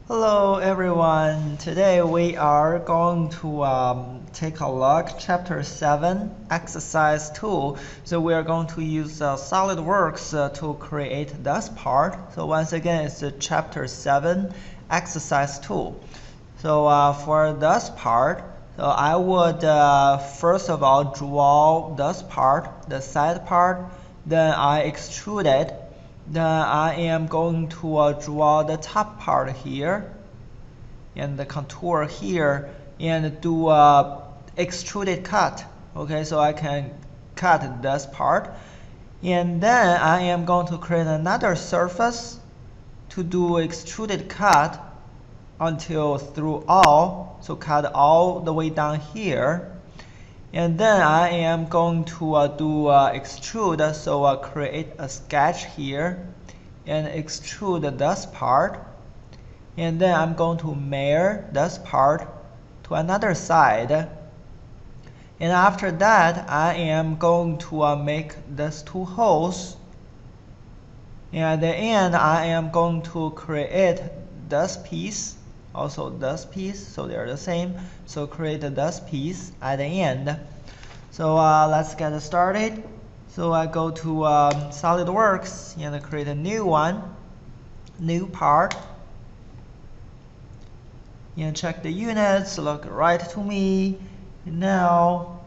Hello everyone, today we are going to take a look chapter 7 exercise 2. So we are going to use SolidWorks to create this part. So once again it's chapter 7 exercise 2. So for this part, so I would first of all draw this part, the side part, then I extrude it. Then I am going to draw the top part here and the contour here and do extruded cut. Okay, so I can cut this part, and then I am going to create another surface to do extruded cut until through all, so cut all the way down here. And then I am going to do extrude, so create a sketch here and extrude this part. And then I'm going to mirror this part to another side. And after that, I am going to make these two holes. And at the end, I am going to create this piece. Also this piece, so they're the same. So create this piece at the end. So let's get started. So I go to SolidWorks and create a new one, new part. And check the units, look right to me. Now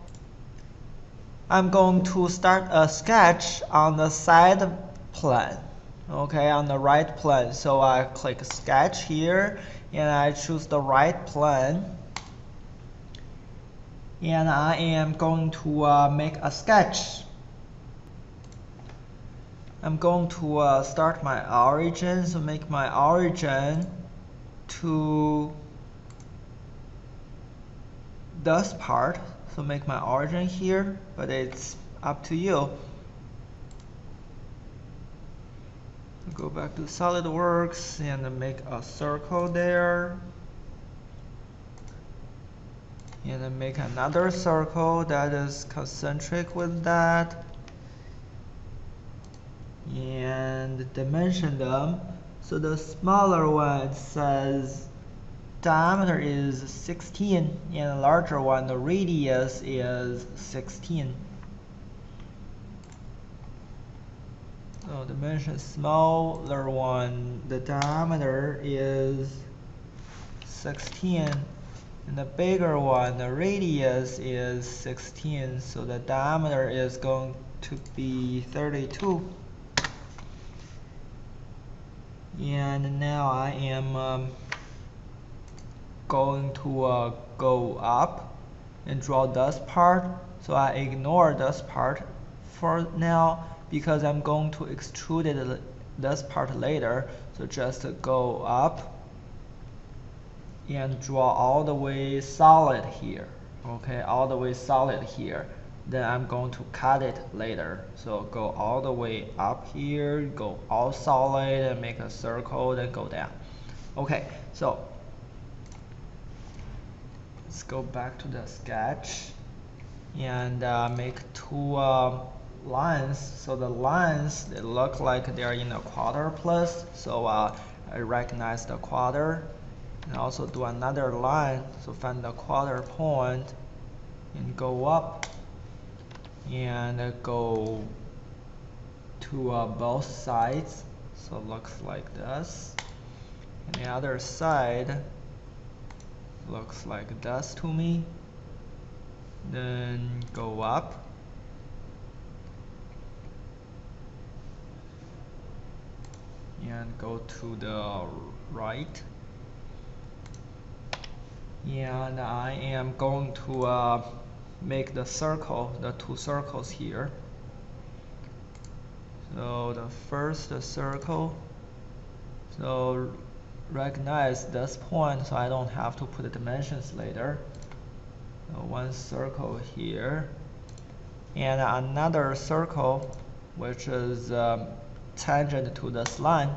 I'm going to start a sketch on the side plane. Okay, on the right plane. So I click sketch here and I choose the right plane. And I am going to make a sketch. I'm going to start my origin, so make my origin to this part. So make my origin here, but it's up to you. Go back to SolidWorks and make a circle there. And then make another circle that is concentric with that. And dimension them. So the smaller one says diameter is 16, and the larger one, the radius is 16. So dimension smaller one, the diameter is 16. And the bigger one, the radius is 16, so the diameter is going to be 32. And now I am going to go up and draw this part. So I ignore this part for now because I'm going to extrude this part later. So just go up and draw all the way solid here. Okay, all the way solid here. Then I'm going to cut it later. So go all the way up here, go all solid and make a circle, then go down. Okay, so let's go back to the sketch and make two lines. So the lines, they look like they're in a quarter plus. So I recognize the quarter. And also do another line, so find the quarter point and go up and go to both sides. So it looks like this. And the other side looks like this to me. Then go up. And go to the right. And I am going to make the circle, the two circles here. So the first circle, so recognize this point so I don't have to put the dimensions later. So one circle here and another circle which is tangent to this line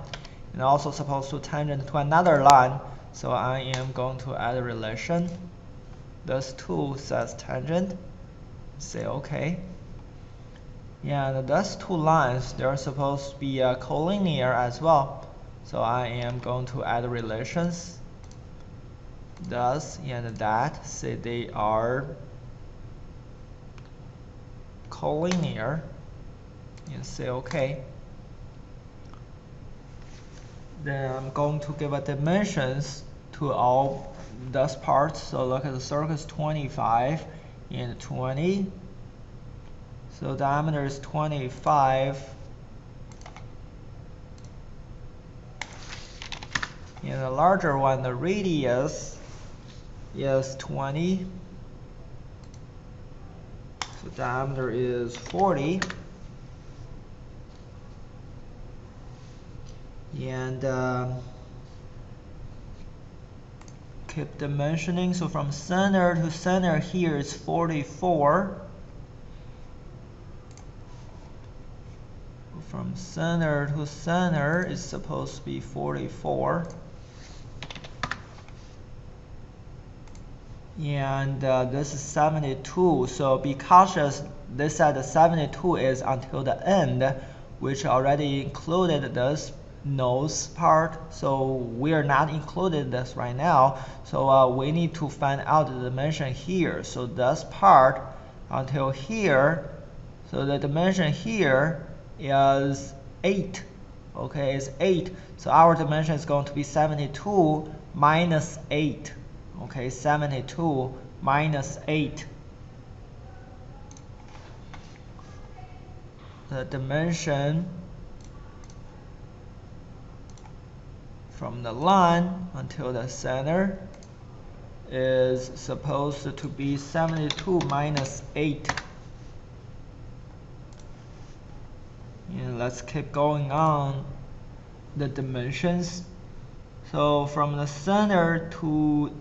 and also supposed to tangent to another line. So I am going to add a relation. This two says tangent. Say OK. And those two lines, they're supposed to be collinear as well. So I am going to add relations, thus and that, say they are collinear, and say OK. Then I'm going to give a dimensions to all those parts. So look at the circle is 25 and 20. So diameter is 25. And the larger one, the radius is 20. So diameter is 40. And keep dimensioning. So from center to center here is 44. From center to center is supposed to be 44. And this is 72. So be cautious. This side 72 is until the end, which already included this nose part. So we are not included this right now. So we need to find out the dimension here. So this part until here. So the dimension here is 8. Okay, it's 8. So our dimension is going to be 72 minus 8. Okay, 72 minus 8. The dimension from the line until the center is supposed to be 72 minus 8. And let's keep going on the dimensions. So from the center to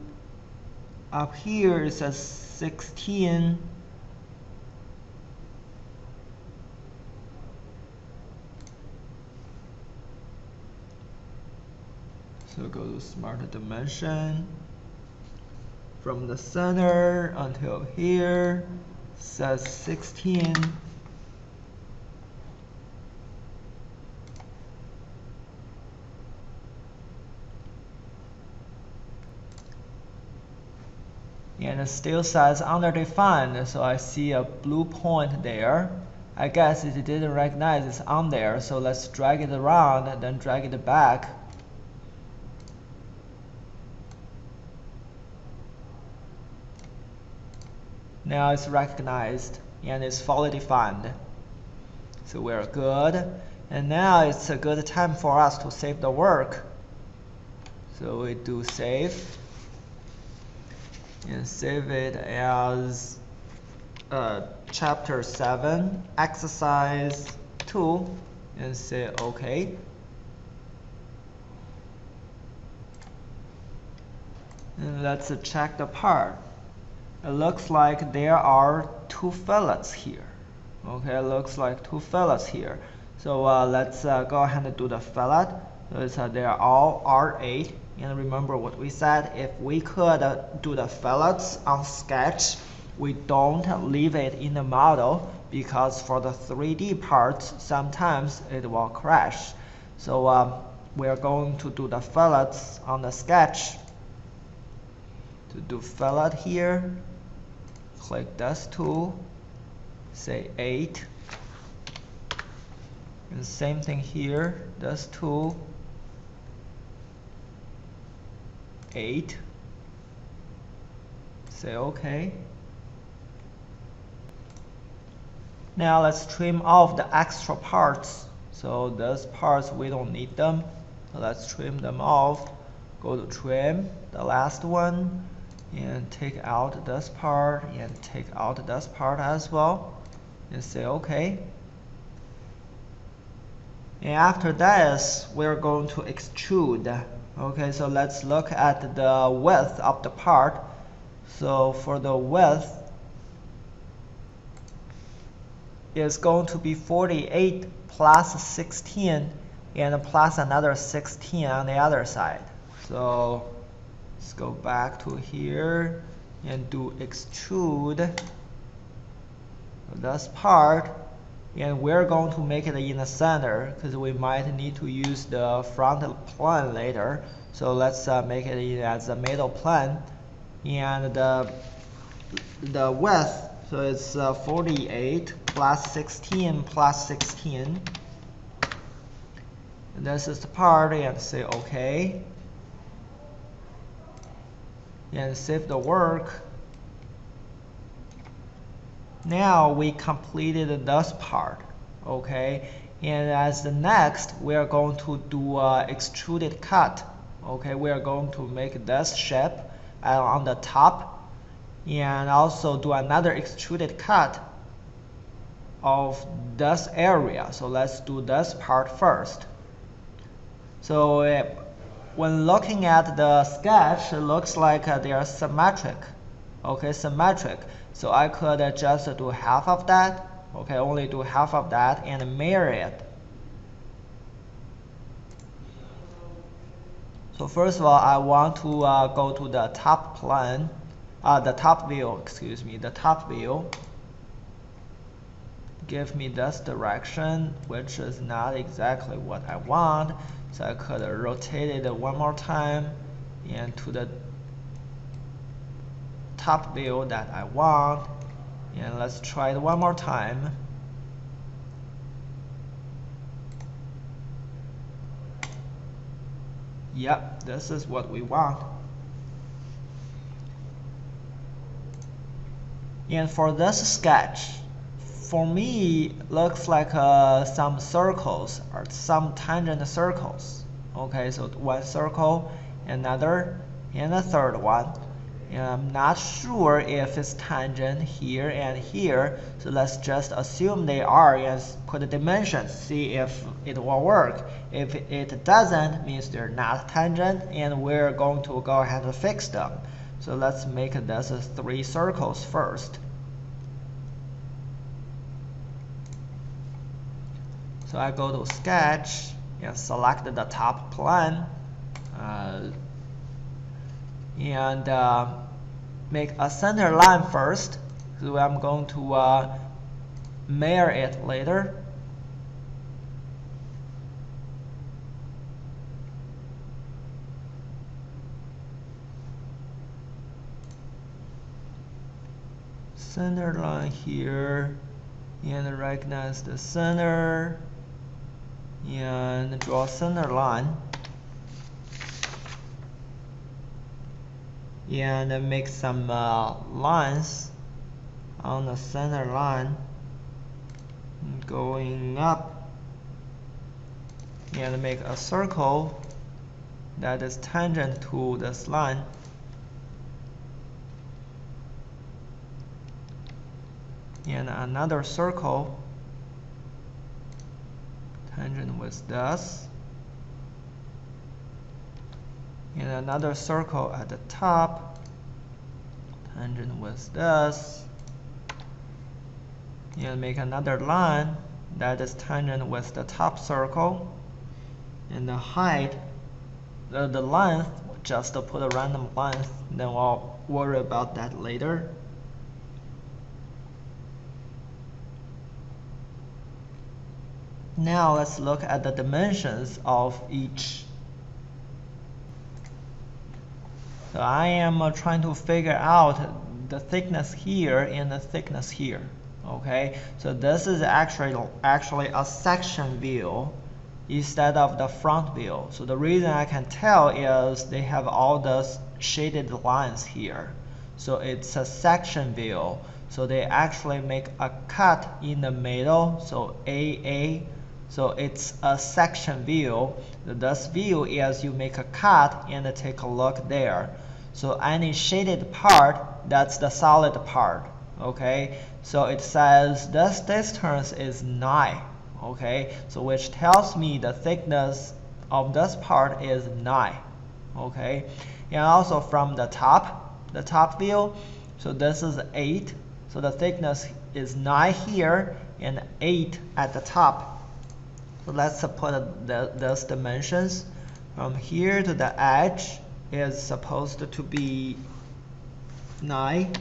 up here it says 16. So go to smart dimension. From the center until here says 16. And the still says underdefined, so I see a blue point there. I guess it didn't recognize it's on there, so let's drag it around and then drag it back. Now it's recognized and it's fully defined. So we're good. And now it's a good time for us to save the work. So we do save. And save it as chapter 7, exercise 2, and say OK. And let's check the part. It looks like there are 2 fillets here. Okay, it looks like 2 fillets here. So let's go ahead and do the fillet. So they are all R8. And remember what we said, if we could do the fillets on sketch, we don't leave it in the model because for the 3D parts, sometimes it will crash. So we are going to do the fillets on the sketch. To do fillet here, click this tool, say 8. And same thing here, this tool, 8. Say OK. Now let's trim off the extra parts. So those parts we don't need them. So let's trim them off. Go to trim, the last one, and take out this part and take out this part as well. And say OK. And after this, we're going to extrude. Okay, so let's look at the width of the part. So for the width, it's going to be 48 plus 16 and plus another 16 on the other side. So let's go back to here and do extrude. This part And we're going to make it in the center because we might need to use the front plane later. So let's make it in as a middle plane. And the width, so it's 48 plus 16 plus 16. And this is the part, and say OK. And save the work. Now we completed this part, okay? And as the next, we are going to do extruded cut, okay? We are going to make this shape on the top, and also do another extruded cut of this area. So let's do this part first. So when looking at the sketch, it looks like they are symmetric, okay? Symmetric. So I could just do half of that, okay, only do half of that and mirror it. So first of all, I want to go to the top plane, the top view, excuse me, the top view. Give me this direction, which is not exactly what I want. So I could rotate it one more time and to the top view that I want, and let's try it one more time. Yep, this is what we want. And for this sketch, for me, looks like some circles or some tangent circles. Okay, so one circle, another, and a third one. And I'm not sure if it's tangent here and here, so let's just assume they are and put the dimensions, see if it will work. If it doesn't, means they're not tangent, and we're going to go ahead and fix them. So let's make this as 3 circles first. So I go to sketch and select the top plane. And make a center line first, so I'm going to mirror it later. Center line here, and recognize the center, and draw center line. And make some lines on the center line going up, and make a circle that is tangent to this line. And another circle tangent with this. And another circle at the top, tangent with this, and make another line that is tangent with the top circle, and the height, the length, just to put a random length, then we'll worry about that later. Now let's look at the dimensions of each. So I am trying to figure out the thickness here and the thickness here. Okay, so this is actually a section view instead of the front view. So the reason I can tell is they have all those shaded lines here. So it's a section view. So they actually make a cut in the middle. So AA. So it's a section view. This view is you make a cut and take a look there. So any shaded part, that's the solid part. Okay, so it says this distance is 9. Okay, so which tells me the thickness of this part is 9. Okay, and also from the top view, so this is 8. So the thickness is 9 here and 8 at the top. So let's put those dimensions. From here to the edge is supposed to be 9.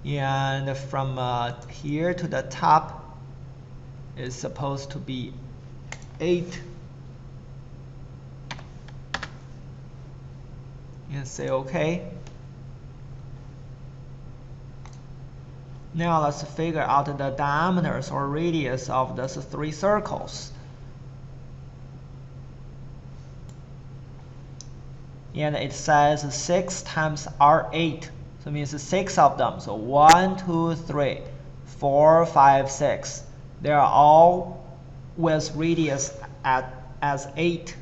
And from here to the top is supposed to be 8. And say OK. Now let's figure out the diameters or radius of those 3 circles. And it says 6 times R8. So it means 6 of them. So 1, 2, 3, 4, 5, 6. They are all with radius as 8.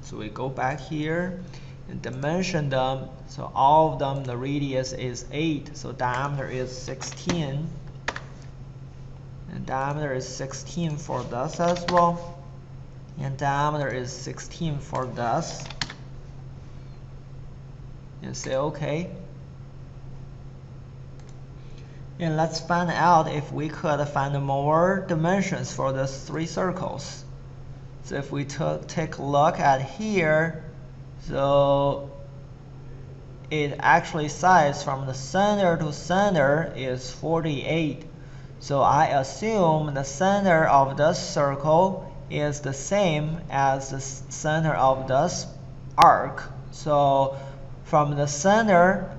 So we go back here and dimension them. So all of them, the radius is 8. So diameter is 16. And diameter is 16 for this as well. And diameter is 16 for this. And say OK. And let's find out if we could find more dimensions for these 3 circles. So if we take a look at here, so it actually says from the center to center is 48. So I assume the center of this circle is the same as the center of this arc. So from the center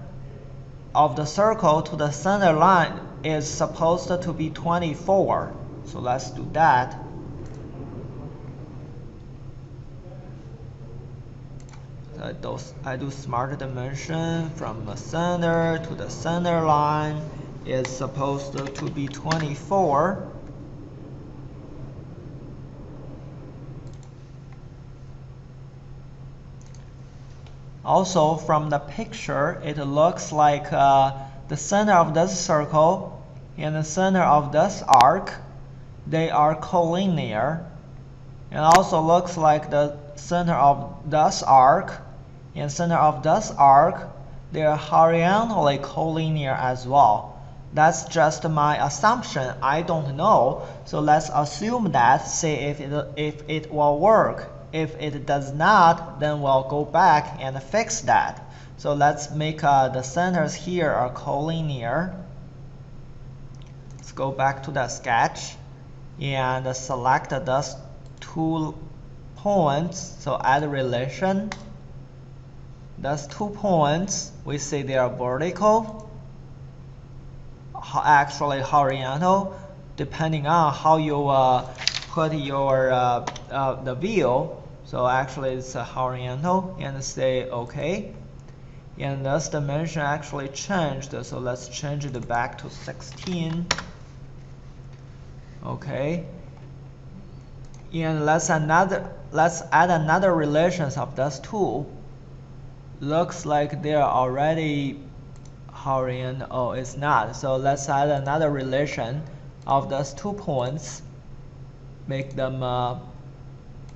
of the circle to the center line is supposed to be 24. So let's do that. I do smart dimension from the center to the center line is supposed to be 24. Also, from the picture, it looks like the center of this circle and the center of this arc, they are collinear. It also looks like the center of this arc and center of this arc, they are horizontally collinear as well. That's just my assumption. I don't know. So let's assume that, see if it will work. If it does not, then we'll go back and fix that. So let's make the centers here are collinear. Let's go back to the sketch and select those 2 points. So add relation. Those 2 points, we say they are vertical, actually horizontal, depending on how you put your the view. So actually it's horizontal, and say OK. And this dimension actually changed, so let's change it back to 16. OK. And let's add another relations of those 2. Looks like they're already horizontal. Oh, it's not. So let's add another relation of those 2 points. Make them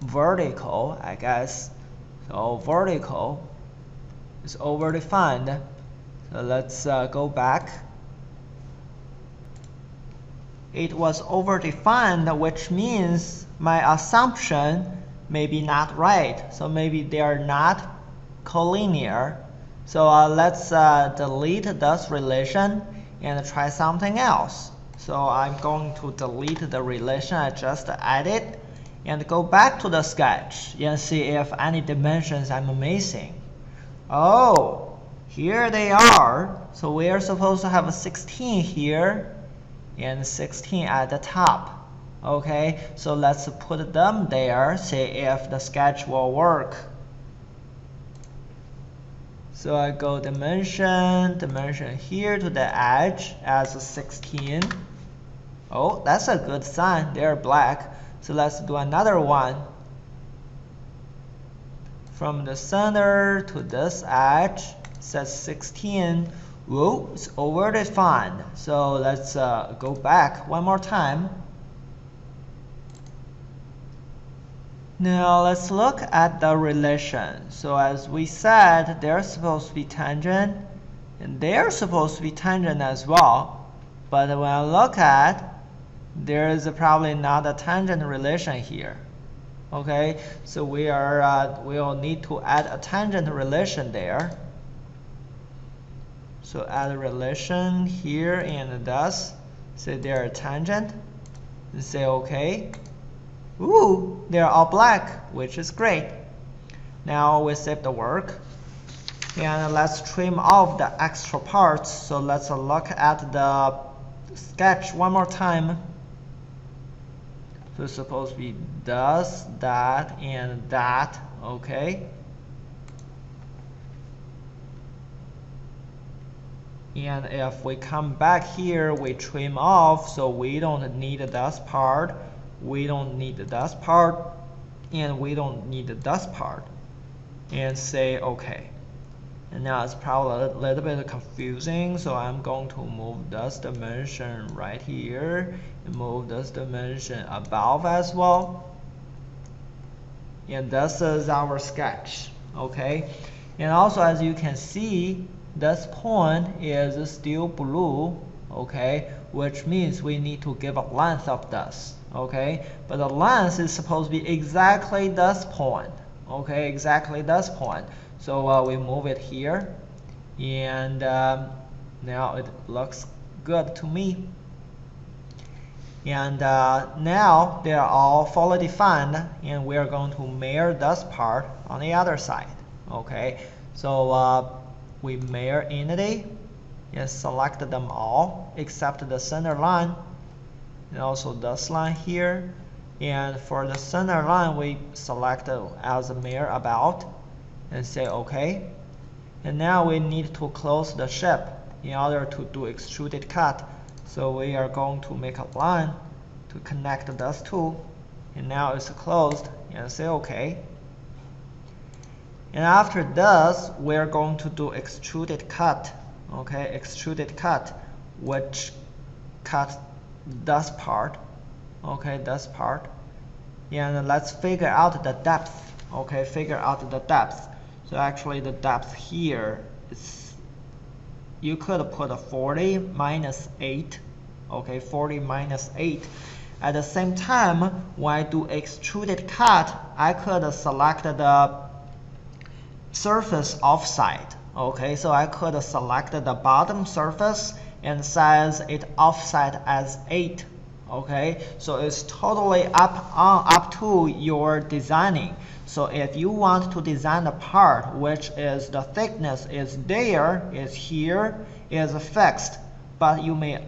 vertical, I guess. So vertical is overdefined. So let's go back. It was overdefined, which means my assumption may be not right. So maybe they are not collinear. So let's delete this relation and try something else. So I'm going to delete the relation I just added and go back to the sketch and see if any dimensions I'm missing. Oh, here they are. So we are supposed to have a 16 here and 16 at the top. Okay, so let's put them there, see if the sketch will work. So I go dimension here to the edge as a 16. Oh, that's a good sign. They're black. So let's do another one. From the center to this edge, says 16. Whoa, it's overdefined. So let's go back one more time. Now let's look at the relation. So as we said, they're supposed to be tangent, and they're supposed to be tangent as well. But when I look at, there is probably not a tangent relation here. Okay, so we'll need to add a tangent relation there. So add a relation here and thus say they're tangent. and say OK. Ooh, they're all black, which is great. Now we save the work. And let's trim off the extra parts. So let's look at the sketch one more time. So it's supposed to be this, that, and that. Okay. And if we come back here, we trim off, so we don't need this part, we don't need this part, and we don't need this part. And say OK. And now it's probably a little bit confusing, so I'm going to move this dimension right here and move this dimension above as well. And this is our sketch, okay? And also, as you can see, this point is still blue, okay? Which means we need to give a length of this, okay? But the length is supposed to be exactly this point, okay? Exactly this point. So we move it here, and now it looks good to me. And now they are all fully defined, and we are going to mirror this part on the other side. Okay, so we mirror entity and select them all except the center line, and also this line here. And for the center line, we select as a mirror about. And say OK. And now we need to close the ship in order to do extruded cut. So we are going to make a line to connect those two. And now it's closed, and say OK. And after this, we are going to do extruded cut. Okay, extruded cut, which cut this part. Okay, this part. And let's figure out the depth. Okay, figure out the depth. So actually the depth here is, you could put a 40 minus 8, okay, 40 minus 8. At the same time, when I do extruded cut, I could select the surface offside, okay, so I could select the bottom surface and size it offside as 8, okay, so it's totally up to your designing. So if you want to design a part which is the thickness is there, is here, is fixed, but you may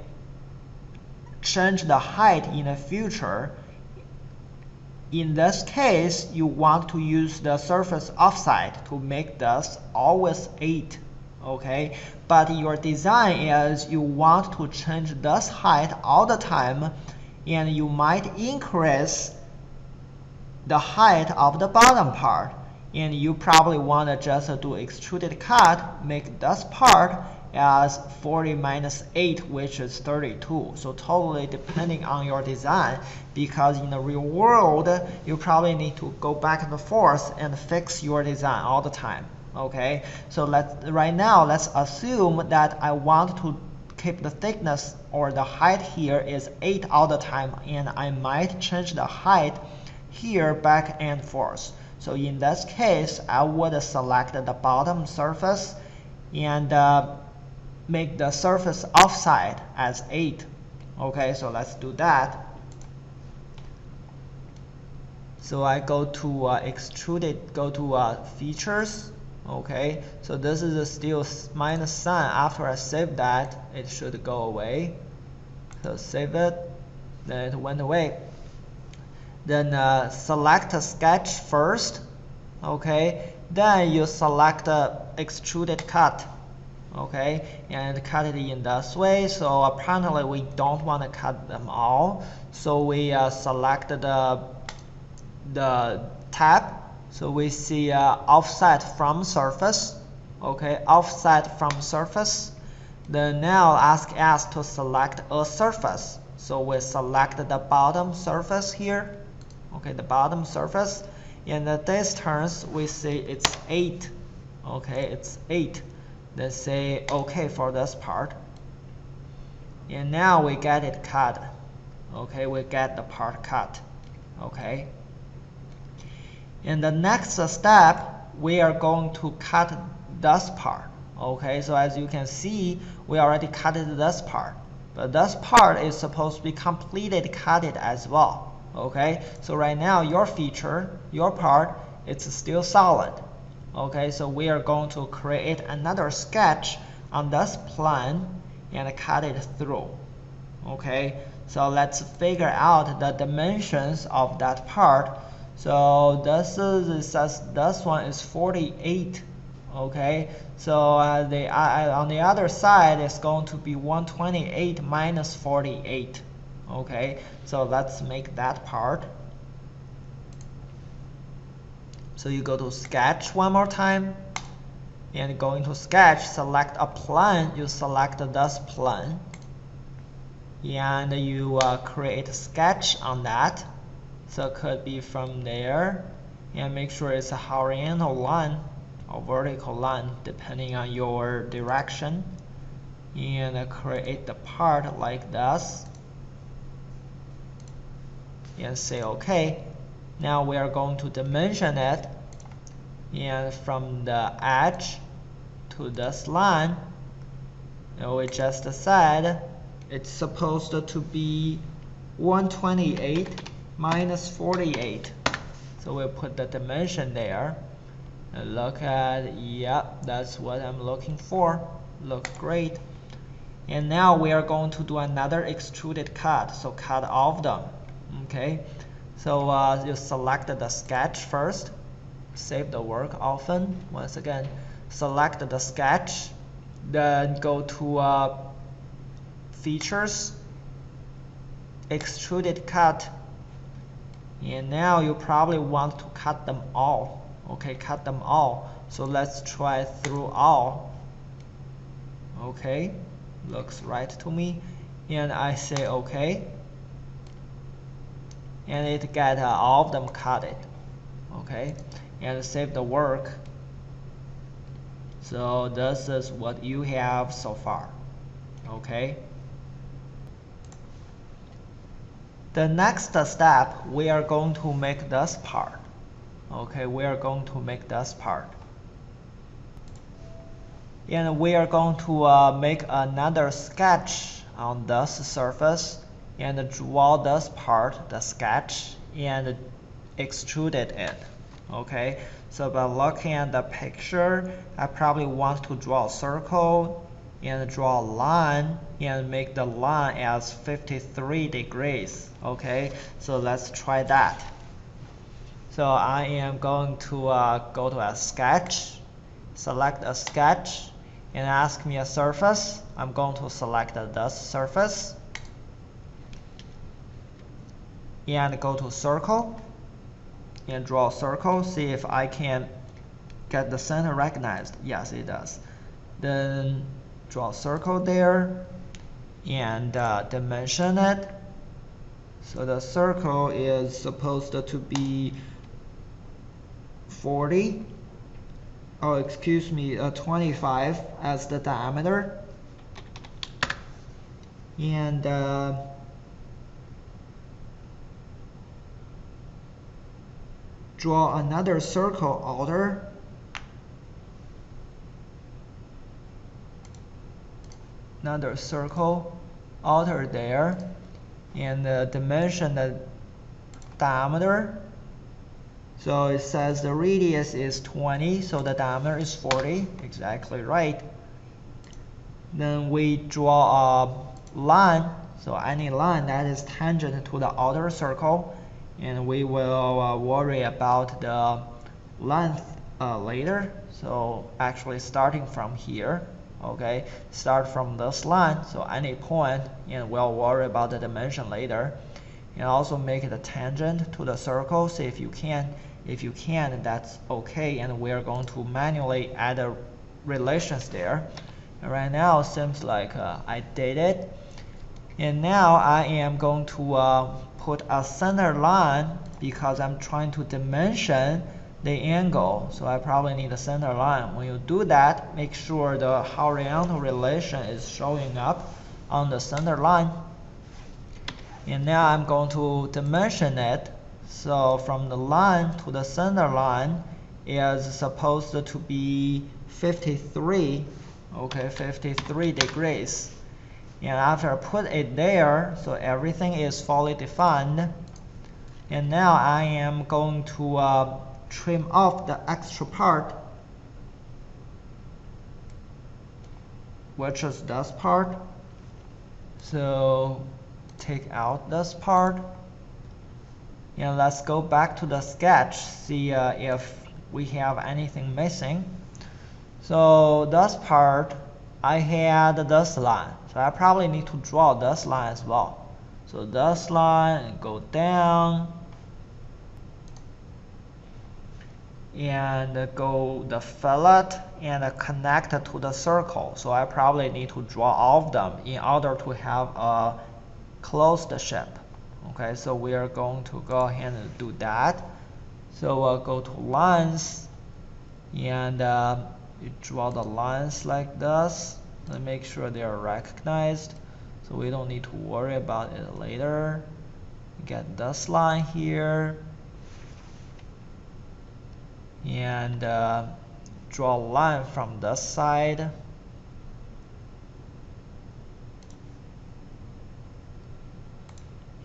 change the height in the future. In this case, you want to use the surface offside to make this always 8, okay? But your design is you want to change this height all the time, and you might increase the height of the bottom part, and you probably want to just do extruded cut, make this part as 40 minus 8, which is 32. So totally depending on your design, because in the real world, you probably need to go back and forth and fix your design all the time. Okay, so right now let's assume that I want to keep the thickness or the height here is 8 all the time, and I might change the height here back and forth. So in this case, I would select the bottom surface and make the surface offside as 8. Okay, so let's do that. So I go to extruded, go to features. Okay, so this is still minus sign. After I save that, it should go away. So save it, then it went away. Then select a sketch first, okay? Then you select extruded cut, okay? And cut it in this way. So apparently we don't want to cut them all. So we select the tab. So we see offset from surface, okay? Offset from surface. Then now ask us to select a surface. So we select the bottom surface here. Okay, the bottom surface, and the distance we say it's 8. Okay, it's 8. Then say OK for this part, and now we get it cut. Okay, we get the part cut. Okay, in the next step, we are going to cut this part. Okay, so as you can see, we already cut this part. but this part is supposed to be completed cutted as well. Okay, so right now your feature, your part, it's still solid. Okay, so we are going to create another sketch on this plane and cut it through. Okay, so let's figure out the dimensions of that part. So this one is 48. Okay, so on the other side it's going to be 128 minus 48. Okay, so let's make that part. So you go to sketch one more time and go into sketch, select a plane, you select this plane and you create a sketch on that. So it could be from there, and make sure it's a horizontal line or vertical line depending on your direction, and create the part like this and say OK. Now we are going to dimension it, and from the edge to this line, and we just said it's supposed to be 128 minus 48. So we'll put the dimension there and look at, yep, that's what I'm looking for. Looks great. And now we are going to do another extruded cut, so cut all of them. Okay, so you select the sketch first, save the work often. Once again, select the sketch, then go to features, extruded cut, and now you probably want to cut them all. Okay, cut them all. So let's try through all. Okay, looks right to me, and I say OK, and it got all of them cut. Okay, and save the work. So this is what you have so far. Okay. The next step, we are going to make this part. Okay, we are going to make this part. And we are going to make another sketch on this surface and draw this part, the sketch, and extruded it. Okay, so by looking at the picture, I probably want to draw a circle and draw a line and make the line as 53 degrees. Okay, so let's try that. So I am going to go to a sketch, select a sketch, and ask me a surface. I'm going to select this surface and go to circle and draw a circle. See if I can get the center recognized. Yes, it does. Then draw a circle there and dimension it. So the circle is supposed to be 40, oh excuse me, 25 as the diameter, and draw another circle outer, another circle outer there, and dimension the diameter. So it says the radius is 20, so the diameter is 40, exactly right. Then we draw a line, so any line that is tangent to the outer circle, and we will worry about the length later. So actually starting from here, okay, start from this line, so any point, and we'll worry about the dimension later. And also make it a tangent to the circle, see if you can. If you can, that's okay, and we're going to manually add the relations there. And right now it seems like I did it. And now I am going to put a center line because I'm trying to dimension the angle, so I probably need a center line. When you do that, make sure the horizontal relation is showing up on the center line. And now I'm going to dimension it. So from the line to the center line is supposed to be 53, okay, 53 degrees. And after I put it there, so everything is fully defined. And now I am going to trim off the extra part, which is this part. So take out this part. And let's go back to the sketch, see if we have anything missing. So this part, I had this line. So I probably need to draw this line as well. So this line, go down. And go the fillet and connect to the circle. So I probably need to draw all of them in order to have a closed shape. Okay, so we are going to go ahead and do that. So we'll go to lines and you draw the lines like this and make sure they are recognized, so we don't need to worry about it later. Get this line here and draw a line from this side.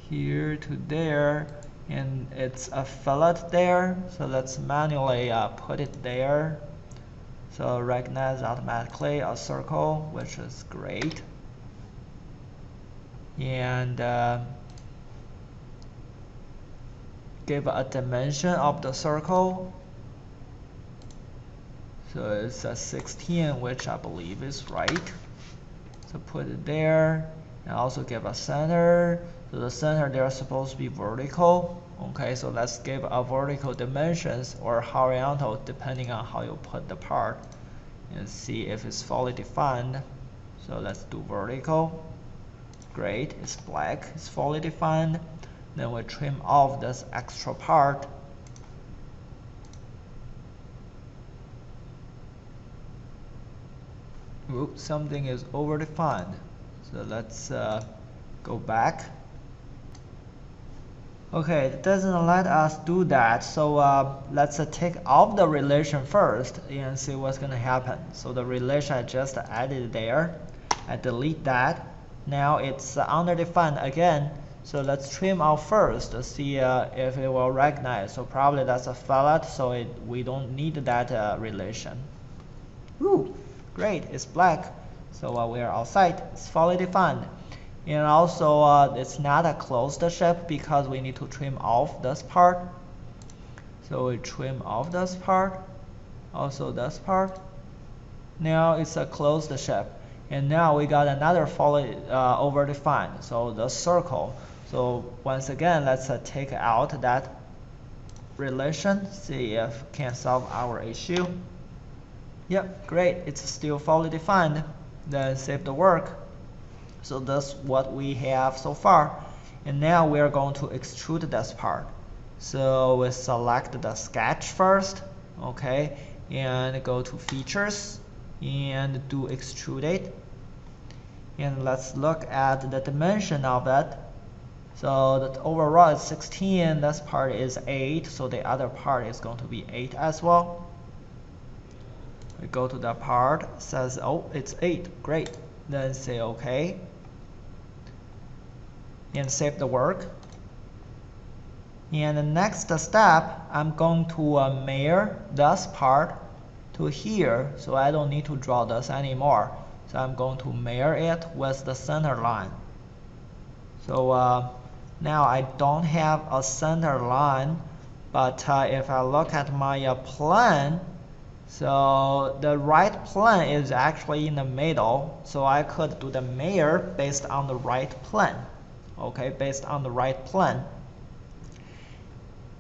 Here to there, and it's a fillet there, so let's manually put it there. So recognize automatically a circle, which is great. And give a dimension of the circle. So it's a 16, which I believe is right. So put it there, and also give a center. So the center there is supposed to be vertical. Okay, so let's give a vertical dimensions or horizontal depending on how you put the part, and see if it's fully defined. So let's do vertical. Great, it's black, it's fully defined. Then we trim off this extra part. Oops, something is over defined. So let's go back. Okay, it doesn't let us do that, so let's take off the relation first and see what's going to happen. So the relation I just added there, I delete that. Now it's underdefined again, so let's trim out first to see if it will recognize. So probably that's a fillet, so we don't need that relation. Ooh, great, it's black, so we are outside, it's fully defined. And also it's not a closed shape because we need to trim off this part. So we trim off this part, also this part. Now it's a closed shape. And now we got another fully over defined, so the circle. So once again, let's take out that relation, see if we can solve our issue. Yep, great, it's still fully defined. Then save the work. So that's what we have so far. And now we are going to extrude this part. So we select the sketch first, okay, and go to features and do extruded. And let's look at the dimension of it. So the overall is 16, this part is 8, so the other part is going to be 8 as well. We go to the part, says, oh, it's 8, great. Then say OK. And save the work. And the next step, I'm going to mirror this part to here, so I don't need to draw this anymore. So I'm going to mirror it with the center line. So now I don't have a center line, but if I look at my plan, so the right plane is actually in the middle, so I could do the mirror based on the right plane. Okay, based on the right plane.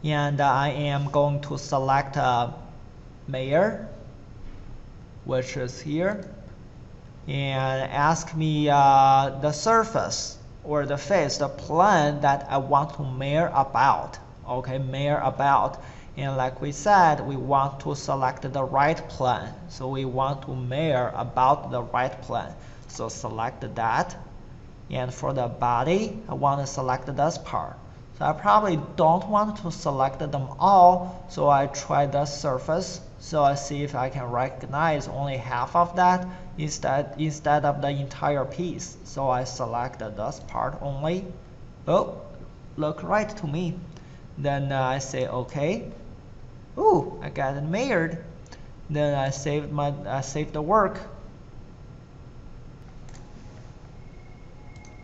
And I am going to select mirror, which is here, and ask me the surface or the face, the plane that I want to mirror about. Okay, mirror about. And like we said, we want to select the right plane. So we want to mirror about the right plane. So select that. And for the body, I want to select this part. So I probably don't want to select them all, so I try the surface. So I see if I can recognize only half of that instead of the entire piece. So I select this part only. Oh, look right to me. Then I say OK. Ooh, I got it mirrored. Then I saved the work.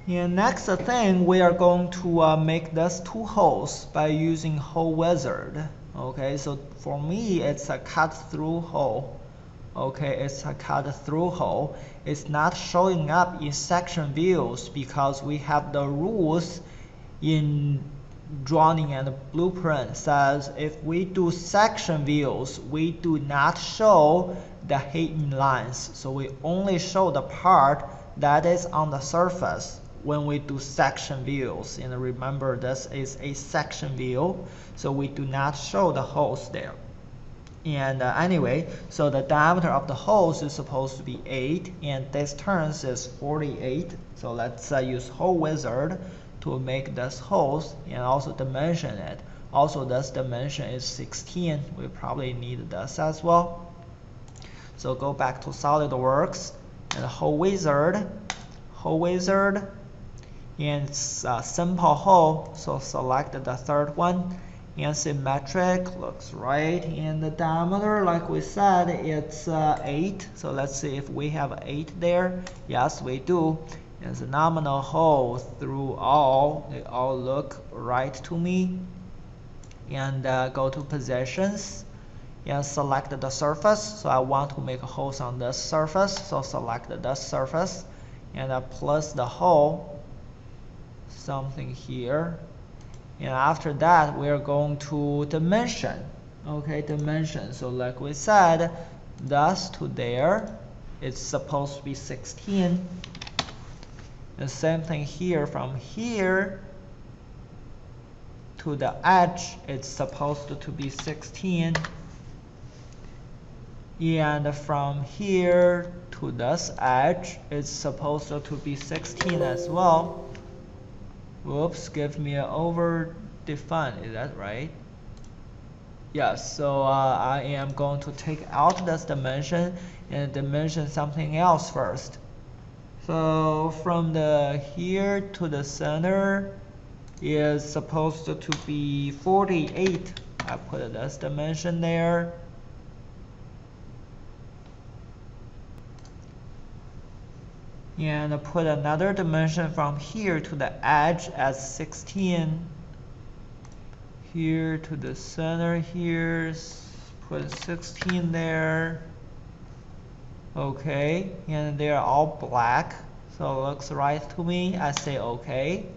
And next thing, we are going to make this two holes by using hole wizard. Okay, so for me, it's a cut through hole. Okay, it's a cut through hole. It's not showing up in section views because we have the rules in drawing and blueprint says if we do section views, we do not show the hidden lines. So we only show the part that is on the surface when we do section views. And remember, this is a section view, so we do not show the holes there. And anyway, so the diameter of the holes is supposed to be 8, and distance is 48. So let's use hole wizard to make this holes and also dimension it. Also, this dimension is 16. We probably need this as well. So go back to SolidWorks and hole wizard, and it's a simple hole. So select the third one, and symmetric looks right. And the diameter, like we said, it's 8. So let's see if we have 8 there. Yes, we do. It's a nominal hole through all. They all look right to me. And go to positions and select the surface. So I want to make holes on this surface. So select this surface and plus the hole, something here. And after that, we're going to dimension. Okay, dimension. So like we said, thus to there, it's supposed to be 16. The same thing here, from here to the edge, it's supposed to be 16. And from here to this edge, it's supposed to be 16 as well. Whoops, give me an over defined, is that right? Yes, so I am going to take out this dimension and dimension something else first. So from the here to the center is supposed to be 48. I put this dimension there. And put another dimension from here to the edge as 16. Here to the center here, put 16 there. Okay, and they're all black, so it looks right to me. I say okay.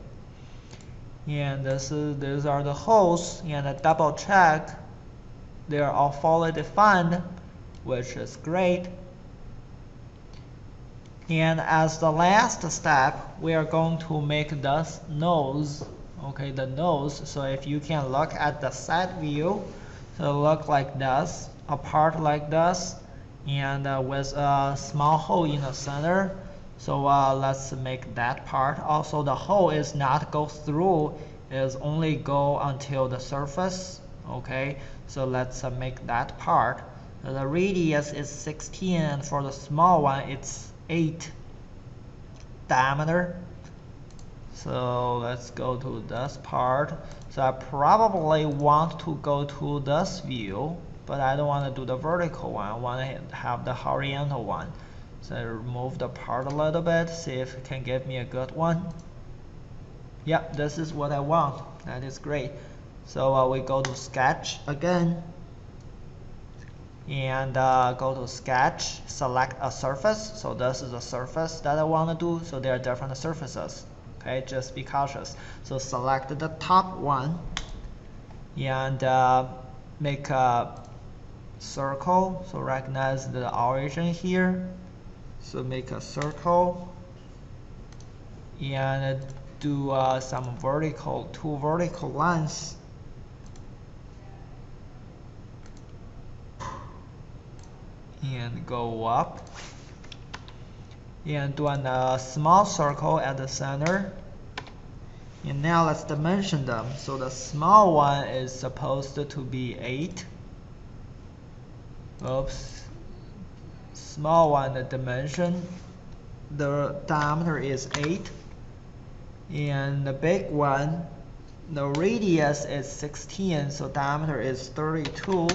And these are the holes, and I double check. They're all fully defined, which is great. And as the last step, we are going to make this nose. Okay, the nose. So if you can look at the side view, so it look like this, a part like this, and with a small hole in the center. So let's make that part. Also, the hole is not go through, is only go until the surface. Okay, so let's make that part. The radius is 16, and for the small one, it's 8 diameter. So let's go to this part. So I probably want to go to this view, but I don't want to do the vertical one. I want to have the horizontal one. So I remove the part a little bit, see if it can give me a good one. Yep, this is what I want. That is great. So we go to sketch again. And go to sketch, select a surface. So this is a surface that I want to do. So there are different surfaces. Okay, just be cautious. So select the top one and make a circle. So recognize the origin here. So make a circle and do some two vertical lines. And go up and do a small circle at the center And now let's dimension them. So the small one is supposed to be 8. Oops. Small one, the dimension, the diameter is 8. And the big one, the radius is 16, so diameter is 32.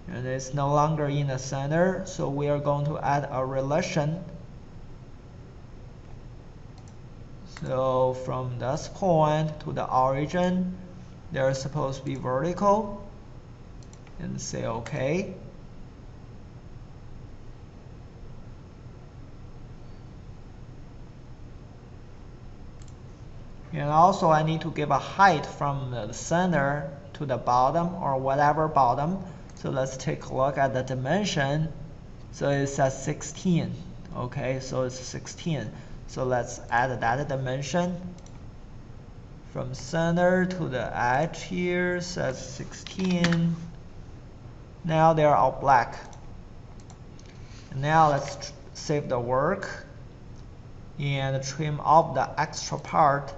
And it's no longer in the center, so we are going to add a relation. So from this point to the origin, they're supposed to be vertical. And say OK. And also I need to give a height from the center to the bottom or whatever bottom. So let's take a look at the dimension. So it's at 16. Okay, so it's 16. So let's add that dimension. From center to the edge here says 16. Now they're all black. And now let's save the work and trim off the extra part.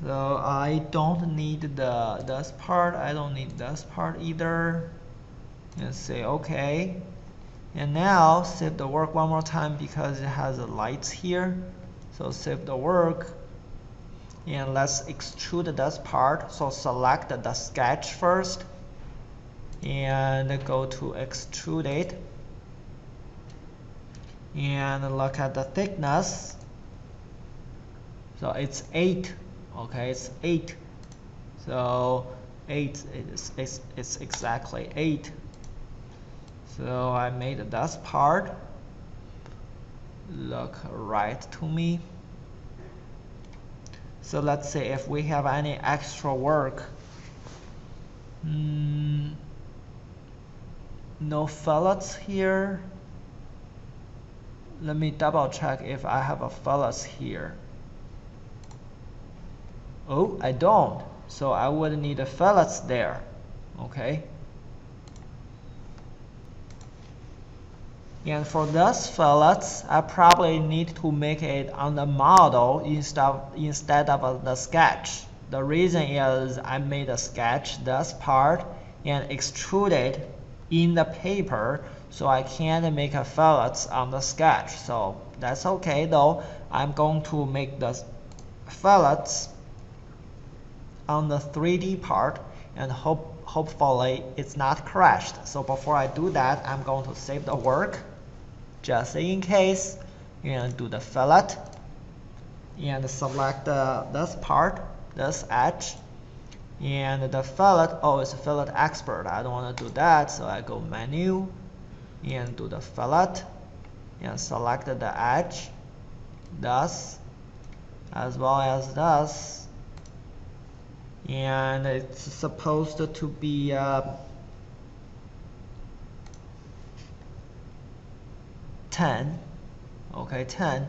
So I don't need this part. I don't need this part either. And say OK. And now save the work one more time because it has the lights here. So save the work. And let's extrude this part. So select the sketch first. And go to Extrude. And look at the thickness. So it's 8. Okay, it's 8. So 8 it's exactly 8. So I made this part look right to me. So let's say if we have any extra work, no fillets here. Let me double check if I have a fillets here. Oh, I don't. So I would need a fillets there. Okay. And for this fillets, I probably need to make it on the model instead of the sketch. The reason is I made a sketch, this part, and extrude it in the paper, so I can't make a fillets on the sketch. So that's okay though. I'm going to make the fillets on the 3D part, and hopefully it's not crashed. So before I do that, I'm going to save the work just in case, and do the fillet and select this part, this edge, and the fillet. Oh, it's a fillet expert. I don't want to do that, so I go menu and do the fillet and select the edge, this as well as this. And it's supposed to be 10. Okay, 10.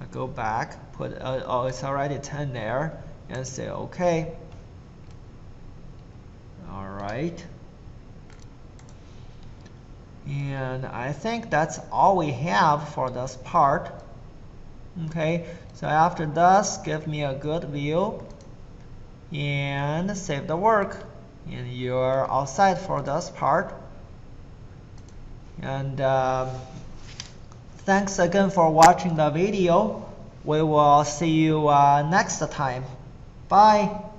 I go back, put oh, it's already 10 there, and say OK. All right. And I think that's all we have for this part. Okay, so after this, give me a good view and save the work, and you're all set for this part. And thanks again for watching the video. We will see you next time. Bye.